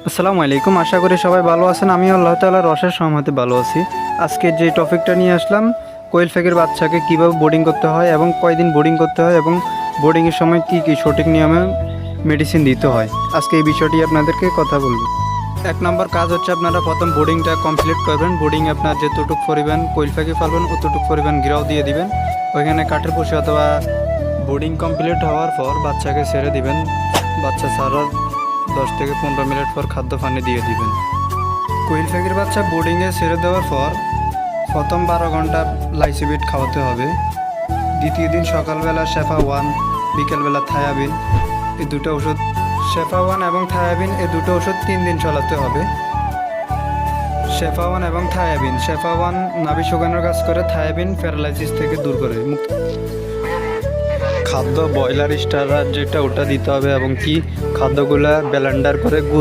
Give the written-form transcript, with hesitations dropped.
আসসালামু আলাইকুম, আশা করি সবাই ভালো আছেন। আমি আল্লাহ তাআলার অশেষ রহমতে ভালো আছি। আজকে যে টপিকটা নিয়ে আসলাম, কোয়েল পাখির বাচ্চাকে কীভাবে বোর্ডিং করতে হয় এবং কয়দিন বোর্ডিং করতে হয় এবং বোর্ডিংয়ের সময় কী কী সঠিক নিয়মে মেডিসিন দিতে হয়, আজকে এই বিষয়টি আপনাদেরকে কথা বলবো। এক নম্বর কাজ হচ্ছে আপনারা প্রথম বোর্ডিংটা কমপ্লিট করবেন। বোর্ডিং আপনার যেতটুক পরিমাণ কোয়েল পাখি পালবেন অতটুক পরিমাণ গিরাও দিয়ে দিবেন। ওইখানে কাঠের বসে অথবা বোর্ডিং কমপ্লিট হওয়ার পর বাচ্চাকে ছেড়ে দিবেন। বাচ্চা ছাড়ার 10 থেকে 15 মিনিট পর খাদ্য পানি দিয়ে দিবেন। কোয়েল পাখির বাচ্চা বোর্ডিংয়ে ছেড়ে দেওয়ার পর প্রথম 12 ঘন্টা লাইসিবিট খাওয়াতে হবে। দ্বিতীয় দিন সকালবেলা শেফা ওয়ান, বিকেলবেলা থায়াবিন, এই দুটো ওষুধ, শেফা ওয়ান এবং থায়াবিন এই দুটো ওষুধ 3 দিন চালাতে হবে। শেফা ওয়ান এবং থায়াবিন, শেফা ওয়ান নাভি শুকানোর কাজ করে, থায়াবিন প্যারালাইসিস থেকে দূর করে মুক্ত। খাদ্য ব্রয়লার স্টারার যেটা ওটা দিতে হবে এবং কি খাদ্যগুলা ব্লেন্ডার করে